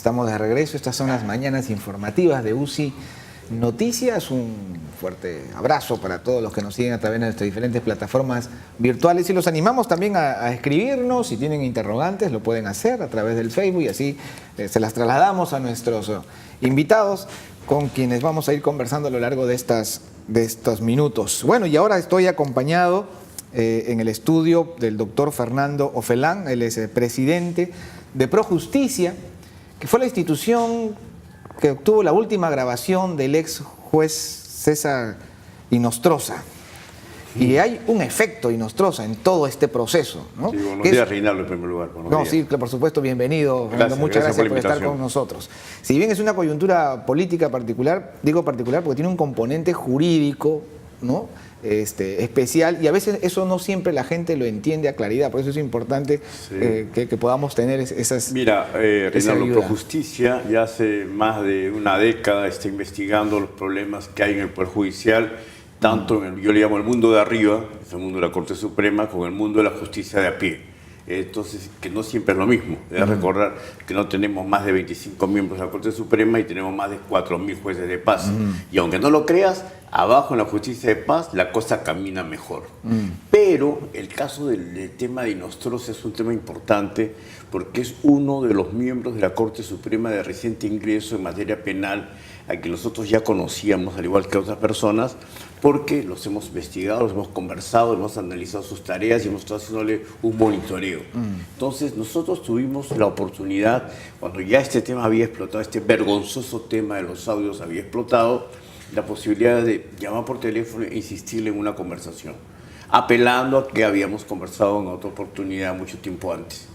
Estamos de regreso. Estas son las mañanas informativas de UCI Noticias. Un fuerte abrazo para todos los que nos siguen a través de nuestras diferentes plataformas virtuales y los animamos también a escribirnos. Si tienen interrogantes lo pueden hacer a través del Facebook y así se las trasladamos a nuestros invitados con quienes vamos a ir conversando a lo largo de estos minutos. Bueno, y ahora estoy acompañado en el estudio del doctor Fernando Ofelán. Él es presidente de ProJusticia, que fue la institución que obtuvo la última grabación del ex juez César Inostroza. Y hay un efecto Inostroza en todo este proceso, ¿no? Sí, buenos días, Reinaldo, en primer lugar. No, sí, por supuesto, bienvenido, Fernando. Muchas gracias por estar con nosotros. Si bien es una coyuntura política particular, digo particular porque tiene un componente jurídico, ¿no? Especial, y a veces eso no siempre la gente lo entiende a claridad, por eso es importante que podamos tener esas... Mira, Reinaldo, ProJusticia ya hace más de una década está investigando los problemas que hay en el Poder Judicial, tanto en yo le llamo el mundo de arriba, es el mundo de la Corte Suprema, con el mundo de la justicia de a pie. Entonces, que no siempre es lo mismo. Debes recordar que no tenemos más de 25 miembros de la Corte Suprema y tenemos más de 4.000 jueces de paz. Y aunque no lo creas, abajo en la justicia de paz la cosa camina mejor. Pero el caso del tema de Inostroza es un tema importante porque es uno de los miembros de la Corte Suprema de reciente ingreso en materia penal, a que nosotros ya conocíamos, al igual que otras personas, porque los hemos investigado, los hemos conversado, hemos analizado sus tareas y hemos estado haciéndole un monitoreo. Entonces, nosotros tuvimos la oportunidad, cuando ya este tema había explotado, este vergonzoso tema de los audios había explotado, la posibilidad de llamar por teléfono e insistirle en una conversación, apelando a que habíamos conversado en otra oportunidad mucho tiempo antes.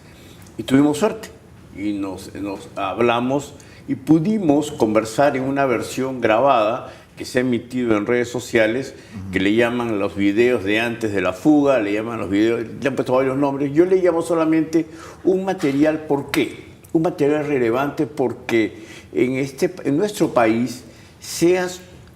Y tuvimos suerte, y nos hablamos y pudimos conversar en una versión grabada que se ha emitido en redes sociales, que le llaman los videos de antes de la fuga, le llaman los videos, le han puesto varios nombres. Yo le llamo solamente un material, ¿por qué? Un material relevante porque en nuestro país,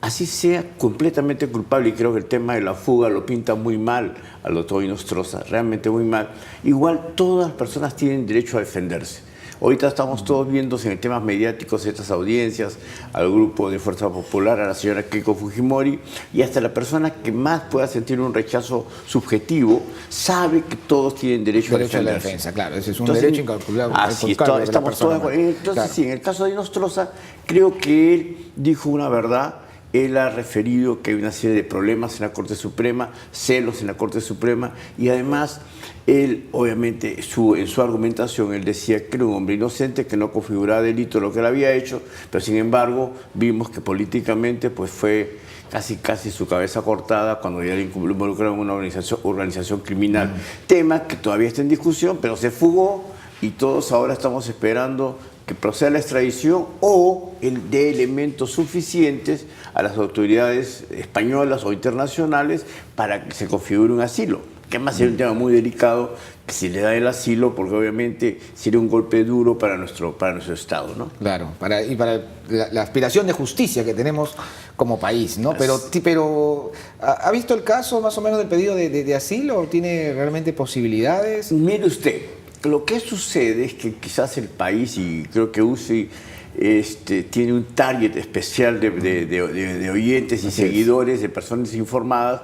así sea completamente culpable, y creo que el tema de la fuga lo pinta muy mal al doctor Inostroza, realmente muy mal, igual todas las personas tienen derecho a defenderse. Ahorita estamos todos viendo en temas mediáticos estas audiencias, al grupo de Fuerza Popular, a la señora Keiko Fujimori, y hasta la persona que más pueda sentir un rechazo subjetivo sabe que todos tienen derecho a defenderse. A la defensa, claro, ese es un derecho incalculable. Así estamos todos. Entonces, claro. Sí, en el caso de Inostroza, creo que él dijo una verdad. Él ha referido que hay una serie de problemas en la Corte Suprema, celos en la Corte Suprema, y además él, obviamente, en su argumentación, él decía que era un hombre inocente, que no configuraba delito lo que él había hecho, pero sin embargo vimos que políticamente pues fue casi su cabeza cortada cuando ya le involucraron en una organización criminal. Tema que todavía está en discusión, pero se fugó y todos ahora estamos esperando que proceda la extradición o el de elementos suficientes a las autoridades españolas o internacionales para que se configure un asilo. Que además sería un tema muy delicado que si le da el asilo, porque obviamente sería un golpe duro para nuestro Estado, ¿no? Claro, y para la aspiración de justicia que tenemos como país, ¿no? Pero ¿ha visto el caso más o menos del pedido de asilo? ¿Tiene realmente posibilidades? Mire usted, lo que sucede es que quizás el país, y creo que UCI tiene un target especial de oyentes y seguidores, de personas informadas.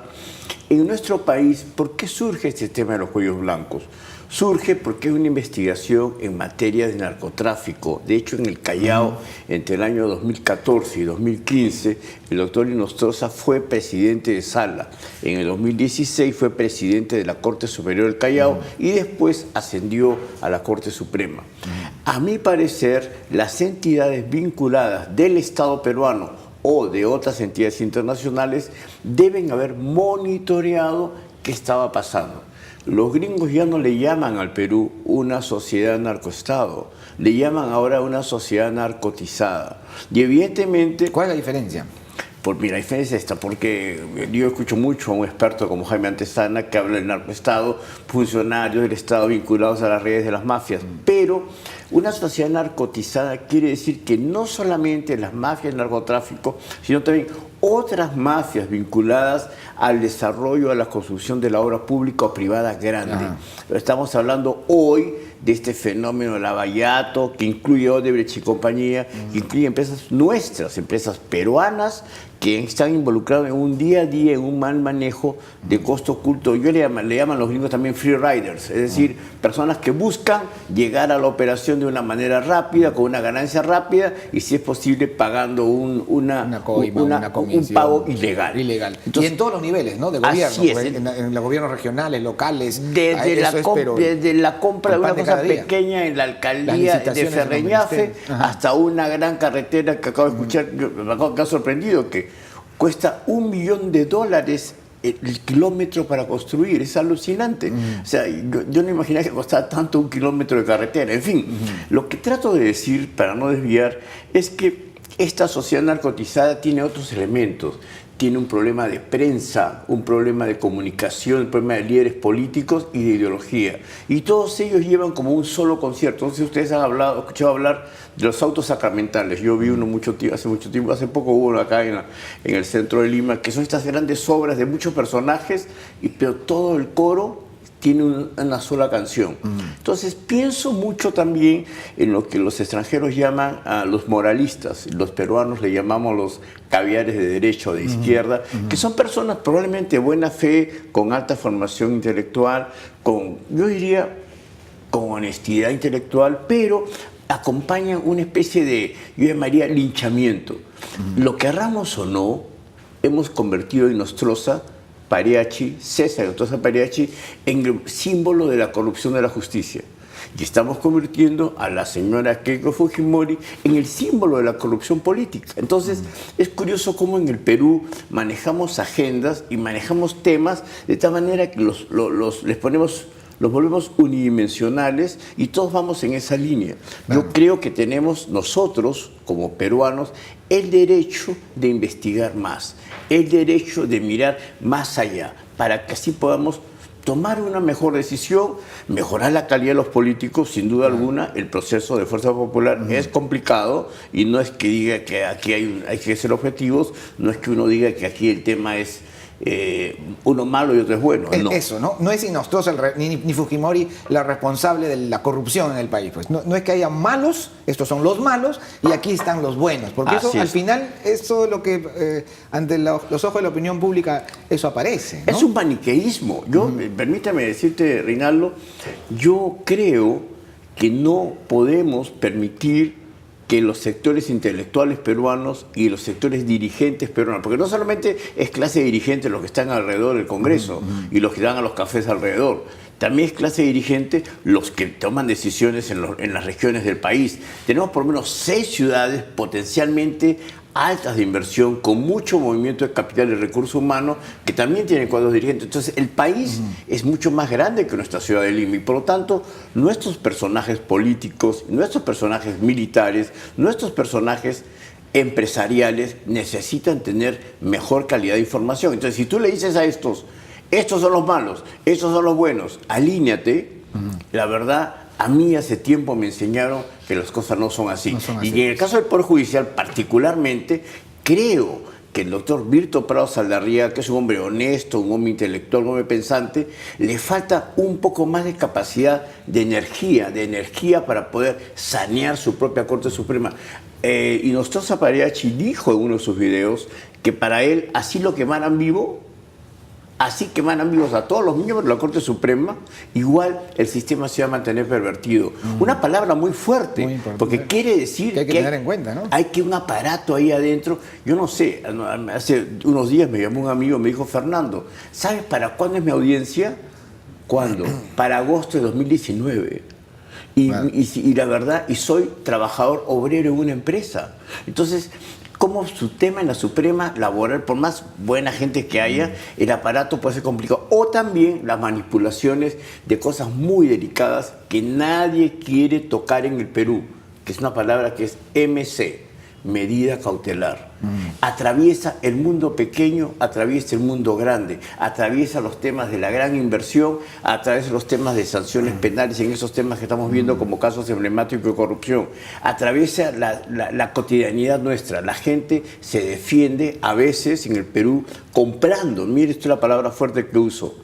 En nuestro país, ¿por qué surge este tema de los cuellos blancos? Surge porque hay una investigación en materia de narcotráfico. De hecho, en el Callao, entre el año 2014 y 2015, el doctor Inostroza fue presidente de Sala. En el 2016 fue presidente de la Corte Superior del Callao y después ascendió a la Corte Suprema. A mi parecer, las entidades vinculadas del Estado peruano o de otras entidades internacionales deben haber monitoreado qué estaba pasando. Los gringos ya no le llaman al Perú una sociedad narcoestado, le llaman ahora una sociedad narcotizada. Y evidentemente... ¿Cuál es la diferencia? Mira, la diferencia es esta, porque yo escucho mucho a un experto como Jaime Antesana que habla del narcoestado, funcionarios del Estado vinculados a las redes de las mafias, pero una sociedad narcotizada quiere decir que no solamente las mafias del narcotráfico, sino también otras mafias vinculadas al desarrollo, a la construcción de la obra pública o privada grande. Estamos hablando hoy de este fenómeno lavallato, que incluye Odebrecht y compañía, que incluye empresas nuestras, empresas peruanas, que están involucrados en un día a día, en un mal manejo de costo oculto. Yo le llaman los gringos también free riders, es decir, personas que buscan llegar a la operación de una manera rápida, con una ganancia rápida y, si es posible, pagando un pago ilegal. Entonces, y en todos los niveles, ¿no? De gobierno, así es, en los gobiernos regionales, locales. Desde la compra de una cosa pequeña en la alcaldía de Ferreñafe hasta una gran carretera que acabo de escuchar, me ha sorprendido, que cuesta $1 millón el kilómetro para construir. Es alucinante. O sea, yo no imaginaba que costaba tanto un kilómetro de carretera. En fin, lo que trato de decir, para no desviar, es que esta sociedad narcotizada tiene otros elementos. Tiene un problema de prensa, un problema de comunicación, un problema de líderes políticos y de ideología. Y todos ellos llevan como un solo concierto. Entonces, ustedes han escuchado hablar de los autos sacramentales. Yo vi uno hace mucho tiempo, hace poco hubo uno acá en el centro de Lima, que son estas grandes obras de muchos personajes, pero todo el coro tiene una sola canción. Entonces pienso mucho también en lo que los extranjeros llaman a los moralistas, los peruanos le llamamos los caviares de derecha o de izquierda, que son personas probablemente de buena fe, con alta formación intelectual, yo diría, con honestidad intelectual, pero acompañan una especie de, yo llamaría, linchamiento. Lo querramos o no, hemos convertido a Inostroza Pareachi, César Inostroza Pareachi, en el símbolo de la corrupción de la justicia. Y estamos convirtiendo a la señora Keiko Fujimori en el símbolo de la corrupción política. Entonces, es curioso cómo en el Perú manejamos agendas y manejamos temas de tal manera que los volvemos unidimensionales y todos vamos en esa línea. Yo creo que tenemos nosotros, como peruanos, el derecho de investigar más, el derecho de mirar más allá, para que así podamos tomar una mejor decisión, mejorar la calidad de los políticos. Sin duda alguna, el proceso de Fuerza Popular es complicado y no es que diga que aquí hay que ser objetivos, no es que uno diga que aquí el tema es uno malo y otro es bueno. No. Eso, ¿no? No es Inostroza ni Fujimori la responsable de la corrupción en el país. Pues. No es que haya malos, estos son los malos y aquí están los buenos. Porque eso, al final, eso es lo que ante los ojos de la opinión pública, eso aparece, ¿no? Es un maniqueísmo. Permítame decirte, Reinaldo, yo creo que no podemos permitir que los sectores intelectuales peruanos y los sectores dirigentes peruanos, porque no solamente es clase dirigente los que están alrededor del Congreso y los que dan a los cafés alrededor, también es clase dirigente los que toman decisiones en las regiones del país. Tenemos por lo menos 6 ciudades potencialmente altas de inversión, con mucho movimiento de capital y recursos humanos, que también tienen cuadros dirigentes. Entonces, el país es mucho más grande que nuestra ciudad de Lima y, por lo tanto, nuestros personajes políticos, nuestros personajes militares, nuestros personajes empresariales necesitan tener mejor calidad de información. Entonces, si tú le dices a estos son los malos, estos son los buenos, alíñate, la verdad, a mí hace tiempo me enseñaron que las cosas no son así. Y en el caso del Poder Judicial particularmente, creo que el doctor Virto Prado Saldarriaga, que es un hombre honesto, un hombre intelectual, un hombre pensante, le falta un poco más de capacidad de energía para poder sanear su propia Corte Suprema. Inostroza Pareachi dijo en uno de sus videos que para él, así lo quemaran vivo, así queman vivos a todos los miembros de la Corte Suprema, igual el sistema se va a mantener pervertido. Una palabra muy fuerte, porque quiere decir que hay que tener en cuenta, ¿no? Hay que un aparato ahí adentro. Yo no sé, hace unos días me llamó un amigo, me dijo: Fernando, ¿sabes para cuándo es mi audiencia? ¿Cuándo? Para agosto de 2019. Y la verdad, soy trabajador obrero en una empresa. Entonces, como su tema en la Suprema laboral, por más buena gente que haya, el aparato puede ser complicado. O también las manipulaciones de cosas muy delicadas que nadie quiere tocar en el Perú, que es una palabra que es MC, medida cautelar. Atraviesa el mundo pequeño, atraviesa el mundo grande, atraviesa los temas de la gran inversión, atraviesa los temas de sanciones penales en esos temas que estamos viendo como casos emblemáticos de corrupción, atraviesa la cotidianidad nuestra. La gente se defiende a veces en el Perú comprando, mire, esto es la palabra fuerte que uso,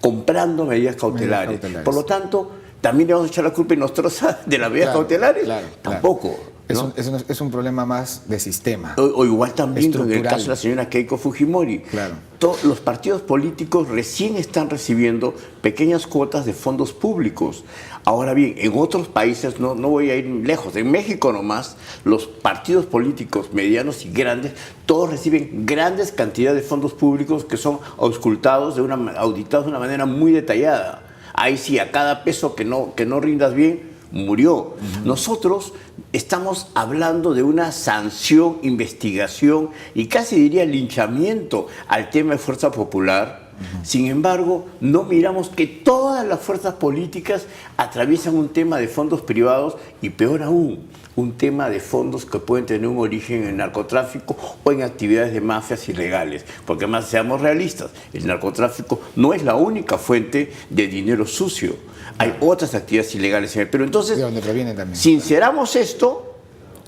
comprando medidas cautelares. Por lo tanto, ¿también le vamos a echar la culpa a Nostroza de las medidas cautelares? Tampoco. ¿No? Es un problema más de sistema. O igual también en el caso de la señora Keiko Fujimori. Claro. Todos los partidos políticos recién están recibiendo pequeñas cuotas de fondos públicos. Ahora bien, en otros países, no voy a ir lejos, en México nomás, los partidos políticos medianos y grandes, todos reciben grandes cantidades de fondos públicos que son auditados de una manera muy detallada. Ahí sí, a cada peso que no rindas bien, murió. Nosotros estamos hablando de una sanción, investigación y casi diría linchamiento al tema de Fuerza Popular. Sin embargo, no miramos que todas las fuerzas políticas atraviesan un tema de fondos privados y peor aún, un tema de fondos que pueden tener un origen en el narcotráfico o en actividades de mafias ilegales. Porque además, seamos realistas, el narcotráfico no es la única fuente de dinero sucio. Hay otras actividades ilegales en el Perú. Entonces, de donde provienen también. Sinceramos esto,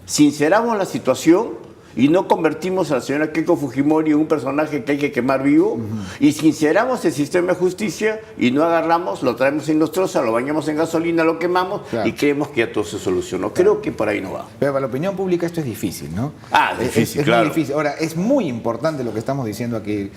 sinceramos la situación y no convertimos a la señora Keiko Fujimori en un personaje que hay que quemar vivo, y sinceramos el sistema de justicia y no agarramos, lo traemos en Nostroza, lo bañamos en gasolina, lo quemamos y creemos que ya todo se solucionó. Creo que por ahí no va. Pero para la opinión pública esto es difícil, ¿no? Difícil, es claro. Muy difícil. Ahora, es muy importante lo que estamos diciendo aquí.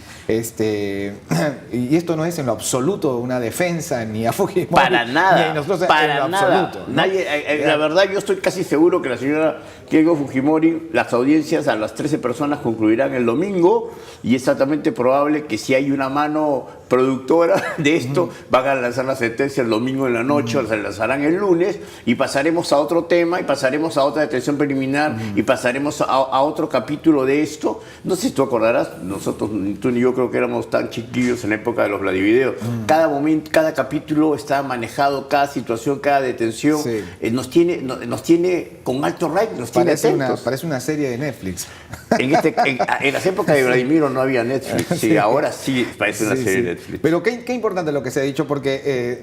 Y esto no es en lo absoluto una defensa ni a Fujimori. Para nada. Ni a Nostroza, para en lo nada. absoluto, ¿no? La verdad, yo estoy casi seguro que la señora Keiko Fujimori, las audiencias a las 13 personas concluirán el domingo, y es exactamente probable que si hay una mano productora de esto, van a lanzar la sentencia el domingo en la noche, o se lanzarán el lunes, y pasaremos a otro tema, y pasaremos a otra detención preliminar, y pasaremos a otro capítulo de esto. No sé si tú acordarás, nosotros, ni tú ni yo, creo que éramos tan chiquillos en la época de los Vladivideos. Cada momento, cada capítulo está manejado, cada situación, cada detención, nos tiene con alto rating, nos tiene atentos. Parece una serie de Netflix. En las épocas de Vladimiro no había Netflix, sí, ahora sí parece una serie de Netflix. Pero qué importante lo que se ha dicho, porque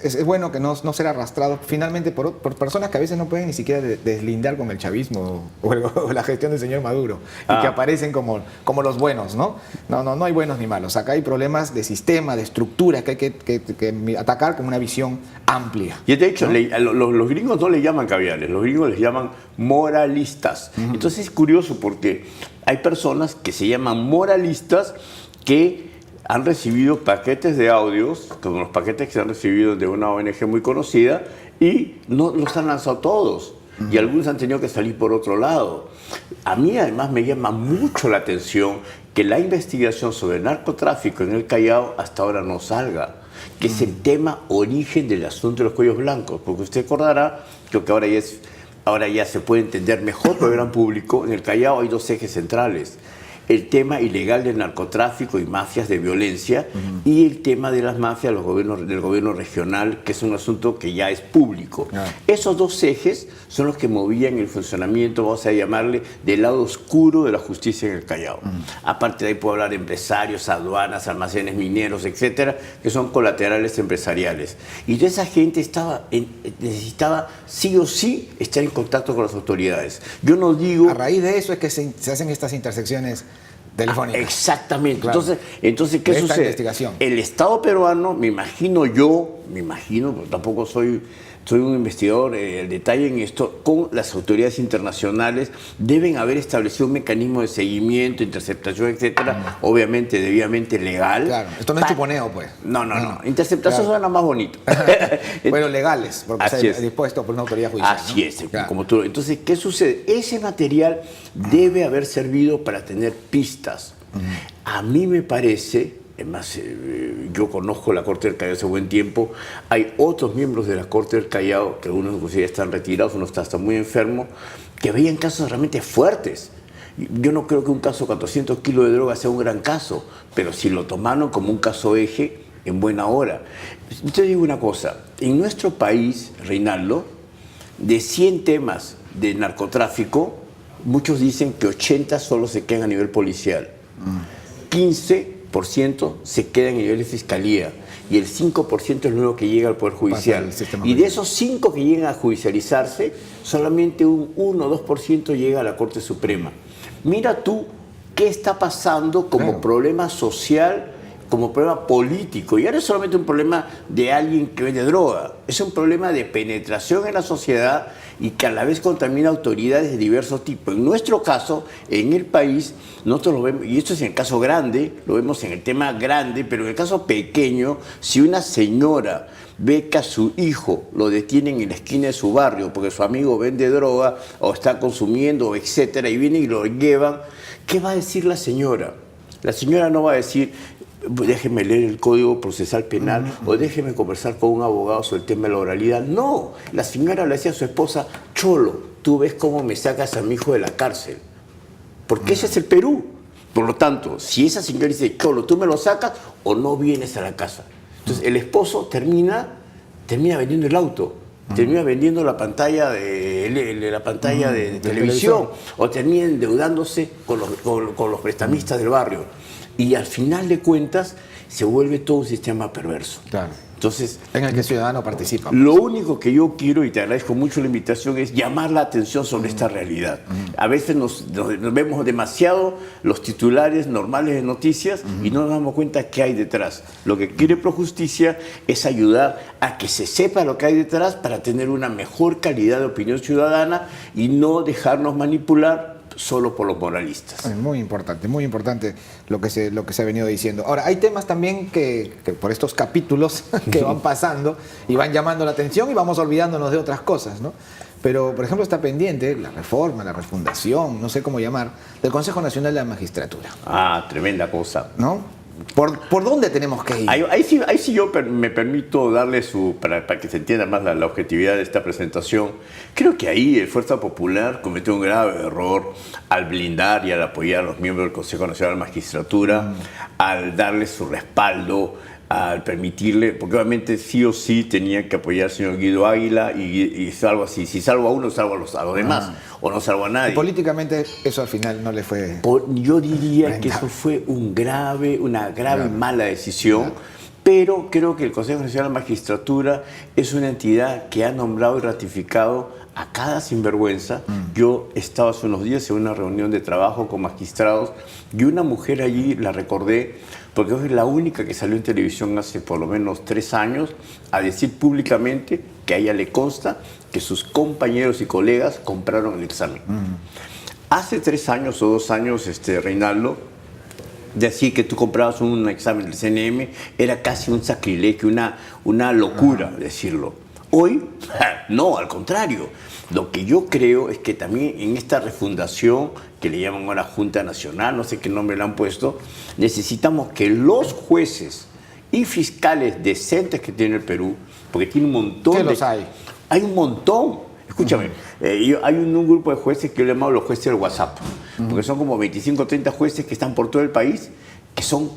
es bueno que no ser arrastrado finalmente por personas que a veces no pueden ni siquiera deslindar con el chavismo o la gestión del señor Maduro, y que aparecen como los buenos, ¿no? No hay buenos ni malos. Acá hay problemas de sistema, de estructura que hay que atacar con una visión amplia. Y de hecho, ¿no? los gringos no le llaman caviares, los gringos les llaman moralistas. Entonces es curioso porque hay personas que se llaman moralistas que han recibido paquetes de audios, como los paquetes que se han recibido de una ONG muy conocida, y no los han lanzado todos. Y algunos han tenido que salir por otro lado. A mí además me llama mucho la atención que la investigación sobre el narcotráfico en el Callao hasta ahora no salga, que es el tema origen del asunto de los cuellos blancos. Porque usted recordará, creo que ahora ya se puede entender mejor por el gran público, en el Callao hay dos ejes centrales: el tema ilegal del narcotráfico y mafias de violencia, y el tema de las mafias del gobierno regional, que es un asunto que ya es público. Esos dos ejes son los que movían el funcionamiento, vamos a llamarle, del lado oscuro de la justicia en el Callao. Aparte de ahí puedo hablar de empresarios, aduanas, almacenes mineros, etcétera, que son colaterales empresariales. Y toda esa gente necesitaba sí o sí estar en contacto con las autoridades. Yo no digo... A raíz de eso es que se hacen estas intersecciones telefónicas. Exactamente. Claro. Entonces, ¿qué sucede? Investigación. El Estado peruano, me imagino, porque tampoco soy un investigador el detalle en esto, con las autoridades internacionales deben haber establecido un mecanismo de seguimiento, interceptación, etcétera, obviamente debidamente legal. Claro, esto no es chuponeo, pues. No. Interceptación suena más bonito. Bueno, legales, porque Así está dispuesto por una autoridad judicial. Así es, como tú. Entonces, ¿qué sucede? Ese material debe haber servido para tener pistas. A mí me parece... Además, yo conozco la Corte del Callao hace buen tiempo. Hay otros miembros de la Corte del Callao, que algunos inclusive están retirados, uno está muy enfermo, que veían casos realmente fuertes. Yo no creo que un caso de 400 kilos de droga sea un gran caso, pero si lo tomaron como un caso eje, en buena hora. Yo te digo una cosa, en nuestro país, Reinaldo, de 100 temas de narcotráfico, muchos dicen que 80 solo se quedan a nivel policial. 15% se queda en nivel de fiscalía, y el 5% es lo que llega al Poder Judicial. Y de esos 5 que llegan a judicializarse, solamente un 1 o 2% llega a la Corte Suprema. Mira tú qué está pasando como problema social como problema político. Y ahora es solamente un problema de alguien que vende droga. Es un problema de penetración en la sociedad y que a la vez contamina autoridades de diversos tipos. En nuestro caso, en el país, nosotros lo vemos, y esto es en el caso grande, lo vemos en el tema grande, pero en el caso pequeño, si una señora ve que a su hijo lo detienen en la esquina de su barrio porque su amigo vende droga o está consumiendo, etcétera, y vienen y lo llevan, ¿qué va a decir la señora? La señora no va a decir, déjeme leer el Código Procesal Penal o déjeme conversar con un abogado sobre el tema de la oralidad. No, la señora le decía a su esposa, cholo, tú ves cómo me sacas a mi hijo de la cárcel. Porque ese es el Perú. Por lo tanto, si esa señora dice, cholo, tú me lo sacas o no vienes a la casa. Entonces el esposo termina vendiendo el auto, termina vendiendo la pantalla de televisión o termina endeudándose con los prestamistas del barrio. Y al final de cuentas se vuelve todo un sistema perverso. Claro. Entonces, en el que el ciudadano participa. Lo único que yo quiero, y te agradezco mucho la invitación, es llamar la atención sobre esta realidad. A veces nos vemos demasiado los titulares normales de noticias y no nos damos cuenta qué hay detrás. Lo que quiere Projusticia es ayudar a que se sepa lo que hay detrás para tener una mejor calidad de opinión ciudadana y no dejarnos manipular solo por los moralistas. Muy importante lo que se ha venido diciendo. Ahora, hay temas también que por estos capítulos que van pasando y van llamando la atención y vamos olvidándonos de otras cosas, ¿no? Pero, por ejemplo, está pendiente la reforma, la refundación, no sé cómo llamar, del Consejo Nacional de la Magistratura. Ah, tremenda cosa. ¿No? ¿Por dónde tenemos que ir? Ahí sí yo me permito darle para que se entienda más la objetividad de esta presentación. Creo que ahí el Fuerza Popular cometió un grave error al blindar y al apoyar a los miembros del Consejo Nacional de la Magistratura, al darle su respaldo, al permitirle, porque obviamente sí o sí tenía que apoyar al señor Guido Águila y salvo así. Si salvo a uno, salvo a los demás, o no salvo a nadie. Y políticamente eso al final no le fue... Yo diría que eso fue una grave mala decisión, pero creo que el Consejo Nacional de la Magistratura es una entidad que ha nombrado y ratificado a cada sinvergüenza. Yo estaba hace unos días en una reunión de trabajo con magistrados y una mujer allí, la recordé, porque es la única que salió en televisión hace por lo menos 3 años a decir públicamente que a ella le consta que sus compañeros y colegas compraron el examen. Hace 3 años o 2 años, Reinaldo, decir que tú comprabas un examen del CNM era casi un sacrilegio, una locura decirlo. Hoy, no, al contrario. Lo que yo creo es que también en esta refundación, que le llaman ahora Junta Nacional, no sé qué nombre le han puesto, necesitamos que los jueces y fiscales decentes que tiene el Perú, porque tiene un montón ¿Qué los hay? Hay un montón. Escúchame, hay un grupo de jueces que yo le llamo los jueces del WhatsApp, porque son como 25 o 30 jueces que están por todo el país, que son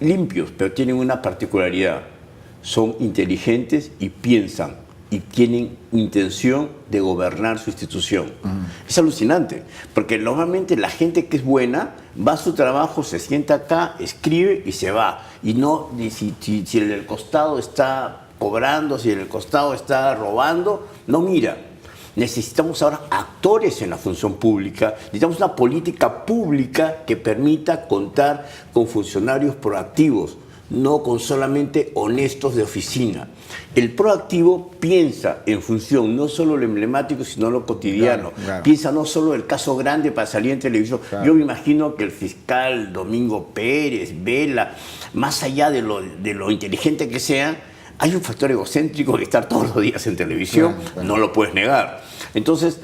limpios, pero tienen una particularidad. Son inteligentes y piensan y tienen intención de gobernar su institución. Es alucinante, porque normalmente la gente que es buena va a su trabajo, se sienta acá, escribe y se va. Y no, si el del costado está cobrando, si el del costado está robando, no mira. Necesitamos ahora actores en la función pública, necesitamos una política pública que permita contar con funcionarios proactivos, no con solamente honestos de oficina. El proactivo piensa en función no solo lo emblemático, sino lo cotidiano. Claro. Piensa no solo el caso grande para salir en televisión. Claro. Yo me imagino que el fiscal Domingo Pérez, Vela, más allá de lo inteligente que sean, hay un factor egocéntrico de estar todos los días en televisión, no lo puedes negar. Entonces,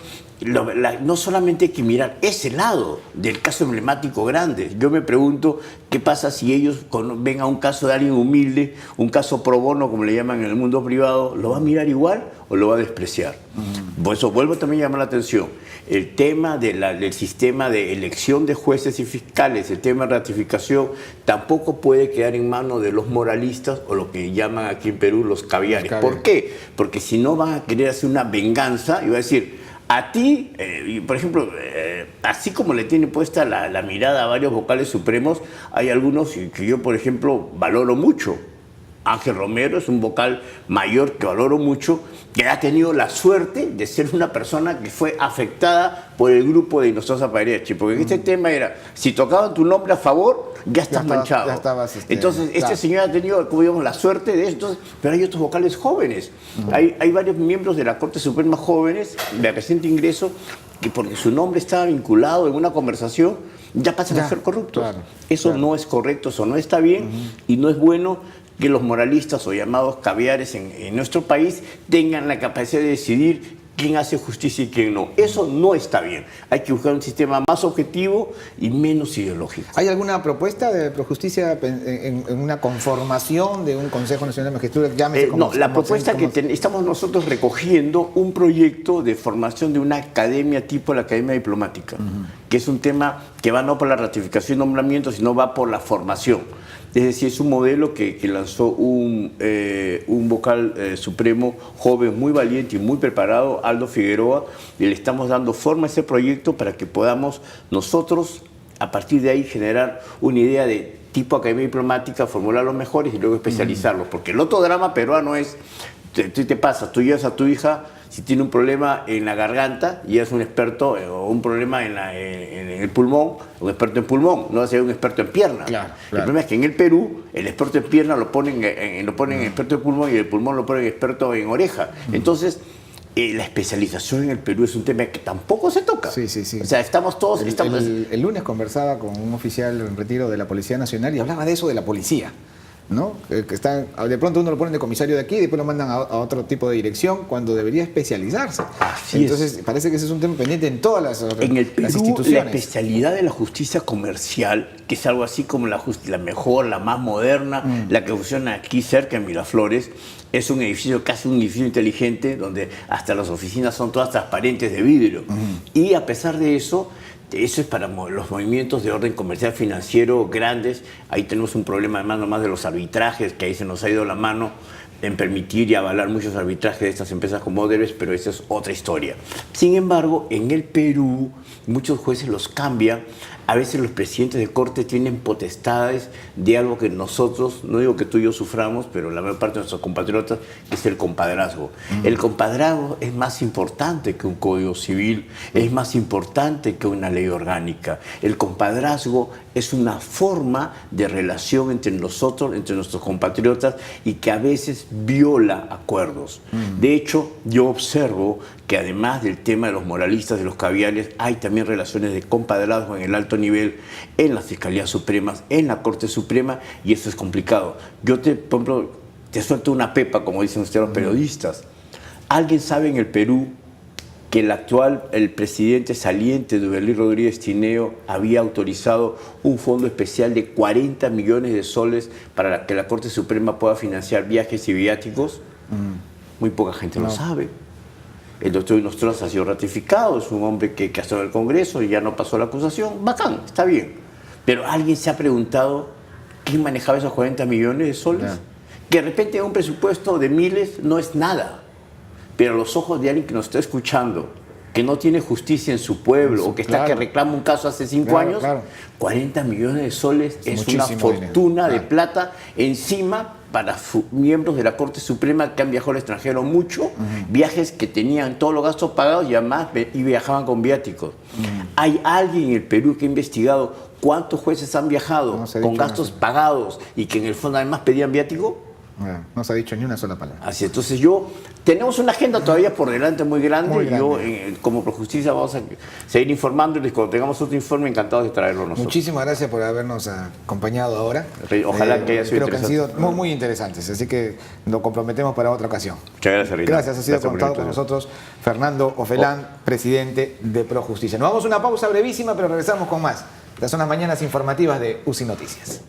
no solamente hay que mirar ese lado del caso emblemático grande. Yo me pregunto qué pasa si ellos ven a un caso de alguien humilde, un caso pro bono, como le llaman en el mundo privado, ¿lo va a mirar igual o lo va a despreciar? Por eso vuelvo también a llamar la atención. El tema del sistema de elección de jueces y fiscales, el tema de ratificación, tampoco puede quedar en manos de los moralistas o lo que llaman aquí en Perú los caviares. ¿Por qué? Porque si no van a querer hacer una venganza y va a decir... A ti, por ejemplo, así como le tiene puesta la mirada a varios vocales supremos, hay algunos que yo, por ejemplo, valoro mucho. Ángel Romero es un vocal mayor que valoro mucho, que ha tenido la suerte de ser una persona que fue afectada por el grupo de Hinojosa Parechi, porque este tema era, si tocaban tu nombre a favor, ya estás manchado. Ya estabas, entonces, este señor ha tenido, como digamos, la suerte de eso, pero hay otros vocales jóvenes. Hay varios miembros de la Corte Suprema jóvenes, de reciente ingreso, que porque su nombre estaba vinculado en una conversación, ya pasan a ser corruptos. Eso no es correcto, eso no está bien y no es bueno que los moralistas o llamados caviares en nuestro país tengan la capacidad de decidir quién hace justicia y quién no. Eso no está bien. Hay que buscar un sistema más objetivo y menos ideológico. ¿Hay alguna propuesta de Projusticia en una conformación de un Consejo Nacional de Magistratura? No, la propuesta que estamos nosotros recogiendo un proyecto de formación de una academia tipo la Academia Diplomática, que es un tema que va no por la ratificación y nombramiento, sino va por la formación. Es decir, es un modelo que lanzó un vocal supremo joven, muy valiente y muy preparado, Aldo Figueroa, y le estamos dando forma a ese proyecto para que podamos nosotros, a partir de ahí, generar una idea de tipo academia diplomática, formular los mejores y luego especializarlos. Porque el otro drama peruano es, te pasa, tú llevas a tu hija, si tiene un problema en la garganta y es un experto, o un problema en el pulmón, un experto en pulmón, no va a ser un experto en pierna. El problema es que en el Perú el experto en pierna lo ponen en experto en pulmón y el pulmón lo ponen experto en oreja. Entonces, la especialización en el Perú es un tema que tampoco se toca. Sí. O sea, estamos todos... El lunes conversaba con un oficial en retiro de la Policía Nacional y hablaba de eso de la policía, ¿no? Que está, de pronto uno lo ponen de comisario de aquí y después lo mandan a otro tipo de dirección cuando debería especializarse. Entonces parece que ese es un tema pendiente en todas las instituciones. En el Perú, la especialidad de la justicia comercial, que es algo así como la mejor, la más moderna, la que funciona aquí cerca en Miraflores, es un edificio, casi un edificio inteligente, donde hasta las oficinas son todas transparentes de vidrio. Y a pesar de eso es para los movimientos de orden comercial financiero grandes. Ahí tenemos un problema además nomás de los arbitrajes, que ahí se nos ha ido la mano en permitir y avalar muchos arbitrajes de estas empresas como Odebrecht, pero esa es otra historia. Sin embargo, en el Perú muchos jueces los cambian. A veces los presidentes de corte tienen potestades de algo que nosotros, no digo que tú y yo suframos, pero la mayor parte de nuestros compatriotas, es el compadrazgo. El compadrazgo es más importante que un código civil, es más importante que una ley orgánica. El compadrazgo es una forma de relación entre nosotros, entre nuestros compatriotas, y que a veces viola acuerdos. De hecho, yo observo que además del tema de los moralistas, de los caviares, hay también relaciones de compadrazgo en el alto nivel, en las Fiscalías Supremas, en la Corte Suprema, y eso es complicado. Yo, por ejemplo, te suelto una pepa, como dicen ustedes los periodistas. ¿Alguien sabe en el Perú que el presidente saliente, Duvalín Rodríguez Tineo, había autorizado un fondo especial de 40 millones de soles para que la Corte Suprema pueda financiar viajes y viáticos? Muy poca gente lo sabe. El doctor Inostroza ha sido ratificado, es un hombre que ha estado en el Congreso y ya no pasó la acusación. Bacán, está bien. Pero ¿alguien se ha preguntado quién manejaba esos 40 millones de soles? Que de repente un presupuesto de miles no es nada. Pero a los ojos de alguien que nos está escuchando, que no tiene justicia en su pueblo, o que reclama un caso hace 5 años, 40 millones de soles es una fortuna de plata encima para miembros de la Corte Suprema que han viajado al extranjero mucho, viajes que tenían todos los gastos pagados y además viajaban con viáticos. ¿Hay alguien en el Perú que ha investigado cuántos jueces han viajado con gastos pagados y que en el fondo además pedían viático? No se ha dicho ni una sola palabra. Así, entonces tenemos una agenda todavía por delante muy grande. Yo, como Projusticia, vamos a seguir informándoles. Cuando tengamos otro informe, encantados de traerlo nosotros. Muchísimas gracias por habernos acompañado ahora. Ojalá que haya sido interesante. Creo que han sido muy interesantes, así que nos comprometemos para otra ocasión. Muchas gracias, Rita. Gracias, ha sido contado con nosotros Fernando Ofelán, presidente de Projusticia. Nos vamos a una pausa brevísima, pero regresamos con más. Estas son las mañanas informativas de UCI Noticias.